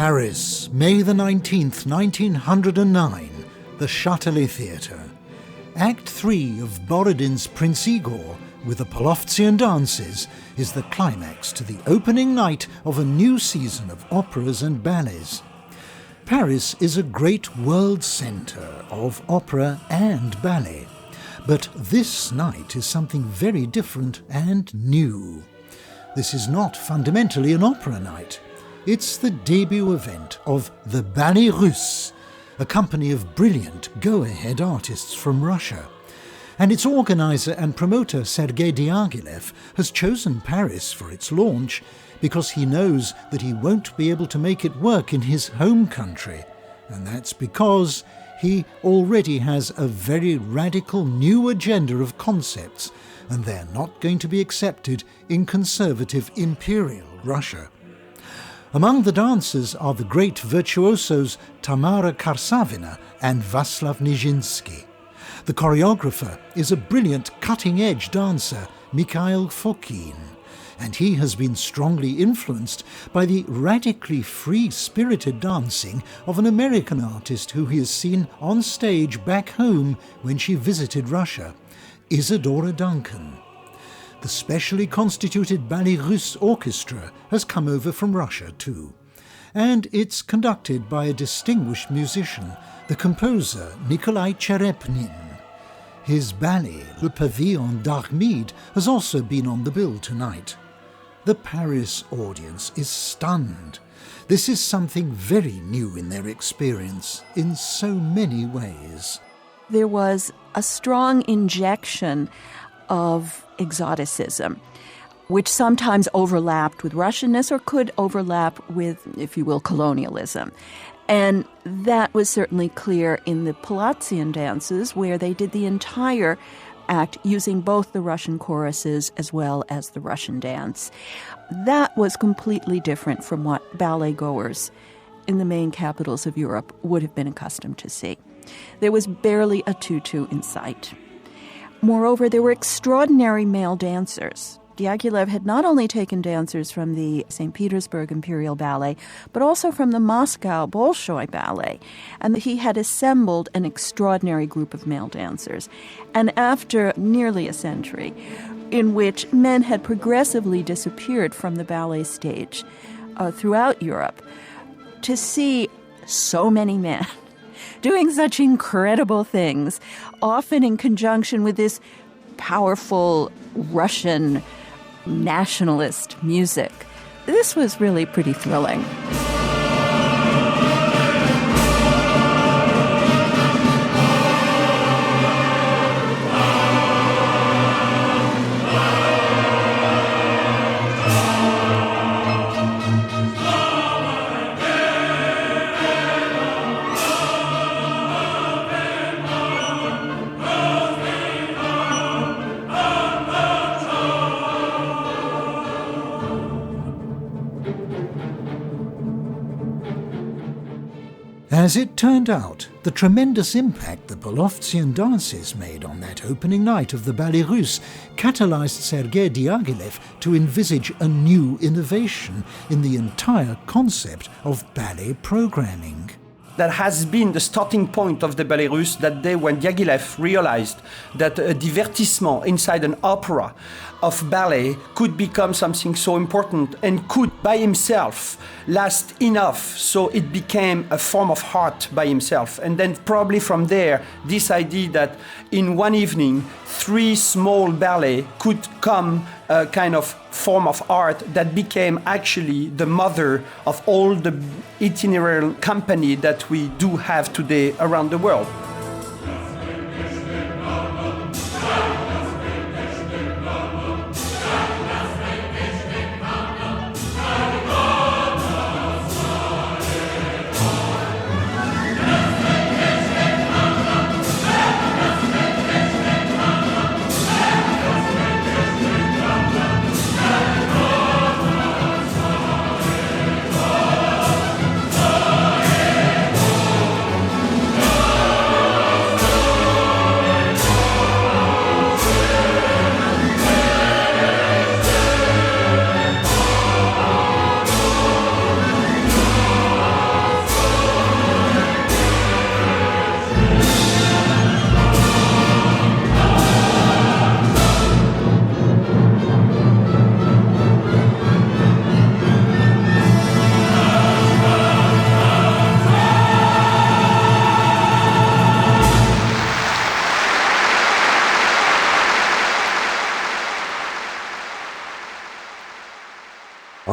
Paris, May the 19th, 1909, the Châtelet Theatre. Act 3 of Borodin's Prince Igor, with the Polovtsian dances, is the climax to the opening night of a new season of operas and ballets. Paris is a great world centre of opera and ballet, but this night is something very different and new. This is not fundamentally an opera night. It's the debut event of the Ballets Russes, a company of brilliant go-ahead artists from Russia. And its organizer and promoter Sergei Diaghilev has chosen Paris for its launch because he knows that he won't be able to make it work in his home country. And that's because he already has a very radical new agenda of concepts, and they're not going to be accepted in conservative imperial Russia. Among the dancers are the great virtuosos Tamara Karsavina and Václav Nijinsky. The choreographer is a brilliant cutting-edge dancer, Mikhail Fokin, and he has been strongly influenced by the radically free-spirited dancing of an American artist who he has seen on stage back home when she visited Russia, Isadora Duncan. The specially constituted Ballets Russes orchestra has come over from Russia too, and it's conducted by a distinguished musician, the composer Nikolai Cherepnin. His ballet, Le Pavillon d'Armide, has also been on the bill tonight. The Paris audience is stunned. This is something very new in their experience in so many ways. There was a strong injection of exoticism, which sometimes overlapped with Russianness or could overlap with, if you will, colonialism. And that was certainly clear in the Polovtsian dances, where they did the entire act using both the Russian choruses as well as the Russian dance. That was completely different from what ballet goers in the main capitals of Europe would have been accustomed to see. There was barely a tutu in sight. Moreover, there were extraordinary male dancers. Diaghilev had not only taken dancers from the St. Petersburg Imperial Ballet, but also from the Moscow Bolshoi Ballet, and he had assembled an extraordinary group of male dancers. And after nearly a century, in which men had progressively disappeared from the ballet stage throughout Europe, to see so many men doing such incredible things, often in conjunction with this powerful Russian nationalist music. This was really pretty thrilling. As it turned out, the tremendous impact the Polovtsian dances made on that opening night of the Ballets Russes catalyzed Sergei Diaghilev to envisage a new innovation in the entire concept of ballet programming. That has been the starting point of the Ballets Russes, that day when Diaghilev realized that a divertissement inside an opera of ballet could become something so important and could by himself last enough so it became a form of art by himself. And then probably from there, this idea that in one evening, 3 small ballets could come a kind of form of art that became actually the mother of all the itinerary company that we do have today around the world.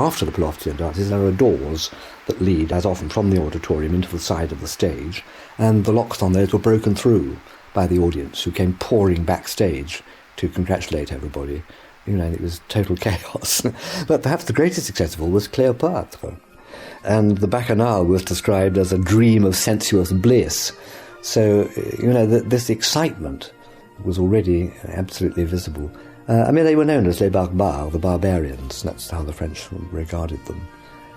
after the Polovtsian dances, there are doors that lead, as often, from the auditorium into the side of the stage, and the locks on those were broken through by the audience, who came pouring backstage to congratulate everybody. You know, it was total chaos. But perhaps the greatest success of all was Cleopatra. And the Bacchanal was described as a dream of sensuous bliss. So, you know, this excitement was already absolutely visible. They were known as les barbares, the barbarians. That's how the French regarded them.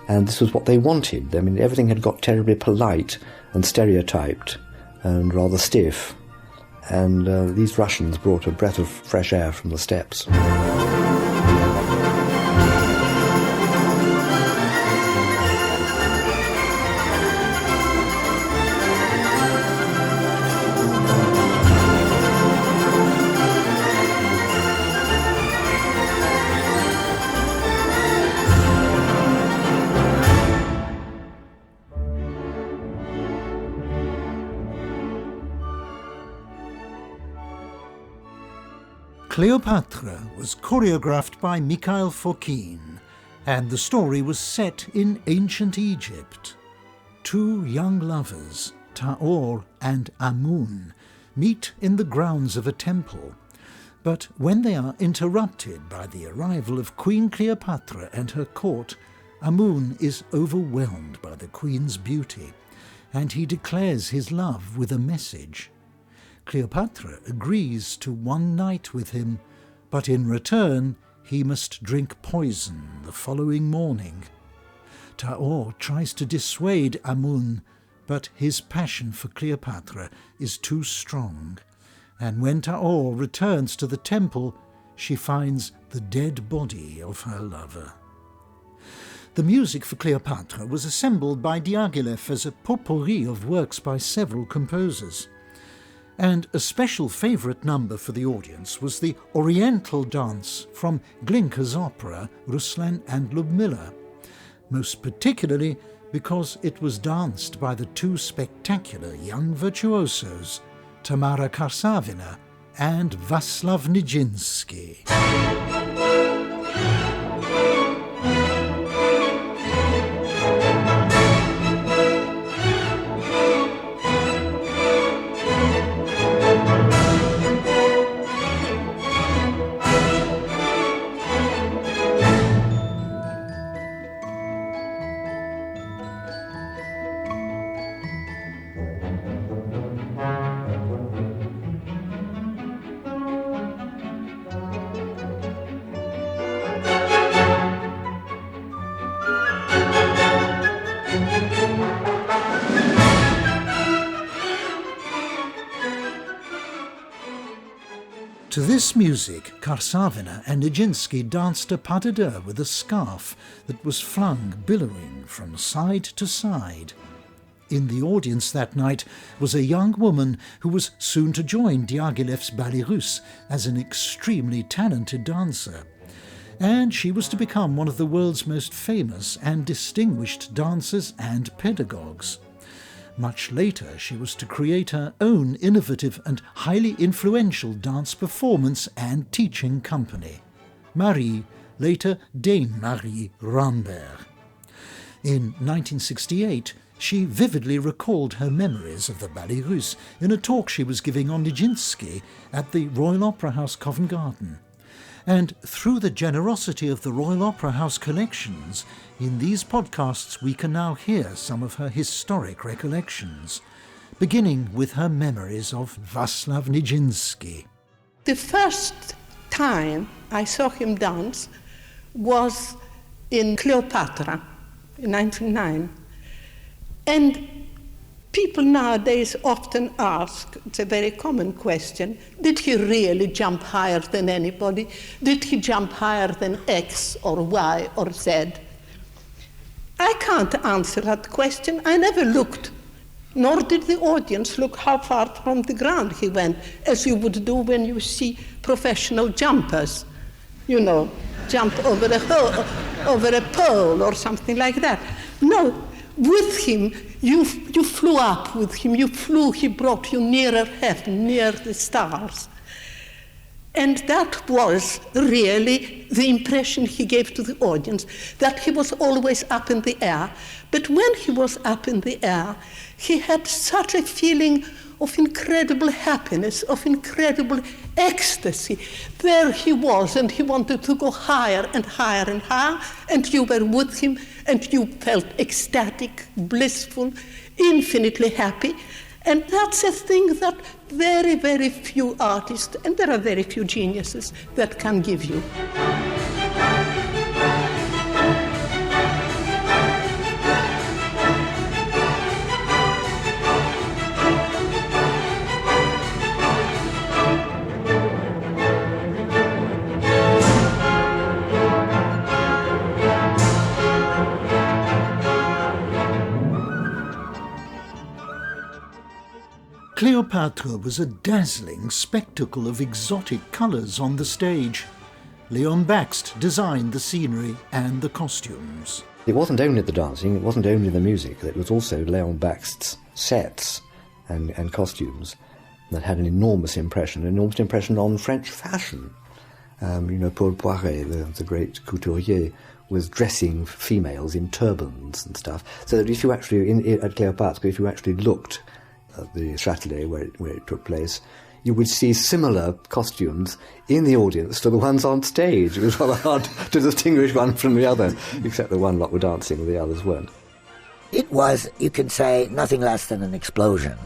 And this was what they wanted. I mean, everything had got terribly polite and stereotyped and rather stiff. And these Russians brought a breath of fresh air from the steppes. Cleopatra was choreographed by Mikhail Fokine, and the story was set in ancient Egypt. Two young lovers, Taor and Amun, meet in the grounds of a temple, but when they are interrupted by the arrival of Queen Cleopatra and her court, Amun is overwhelmed by the queen's beauty, and he declares his love with a message. Cleopatra agrees to one night with him, but in return he must drink poison the following morning. Taor tries to dissuade Amun, but his passion for Cleopatra is too strong, and when Taor returns to the temple, she finds the dead body of her lover. The music for Cleopatra was assembled by Diaghilev as a potpourri of works by several composers. And a special favourite number for the audience was the Oriental dance from Glinka's opera Ruslan and Ludmilla, most particularly because it was danced by the two spectacular young virtuosos, Tamara Karsavina and Václav Nijinsky. To this music, Karsavina and Nijinsky danced a pas de deux with a scarf that was flung billowing from side to side. In the audience that night was a young woman who was soon to join Diaghilev's Ballets Russes as an extremely talented dancer. And she was to become one of the world's most famous and distinguished dancers and pedagogues. Much later, she was to create her own innovative and highly influential dance performance and teaching company, Marie, later Dame Marie Rambert. In 1968, she vividly recalled her memories of the Ballets Russes in a talk she was giving on Nijinsky at the Royal Opera House Covent Garden. And through the generosity of the Royal Opera House collections, in these podcasts we can now hear some of her historic recollections, beginning with her memories of Václav Nijinsky. The first time I saw him dance was in Cleopatra in 1909. And people nowadays often ask, it's a very common question, did he really jump higher than anybody? Did he jump higher than X or Y or Z? I can't answer that question. I never looked, nor did the audience look how far from the ground he went, as you would do when you see professional jumpers, you know, jump over a pole or something like that. No, with him, you flew up with him, he brought you nearer heaven, near the stars. And that was really the impression he gave to the audience, that he was always up in the air. But when he was up in the air, he had such a feeling of incredible happiness, of incredible ecstasy. There he was, and he wanted to go higher and higher and higher, and you were with him, and you felt ecstatic, blissful, infinitely happy. And that's a thing that very, very few artists, and there are very few geniuses, that can give you. Cleopatra was a dazzling spectacle of exotic colours on the stage. Leon Bakst designed the scenery and the costumes. It wasn't only the dancing, it wasn't only the music, it was also Leon Bakst's sets and costumes that had an enormous impression on French fashion. Paul Poiret, the great couturier, was dressing females in turbans and stuff. So that if you actually, at Cleopatra, if you actually looked at the Châtelet where it took place, you would see similar costumes in the audience to the ones on stage. It was rather hard to distinguish one from the other, except the one lot were dancing and the others weren't. It was, you can say, nothing less than an explosion.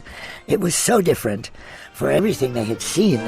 It was so different for everything they had seen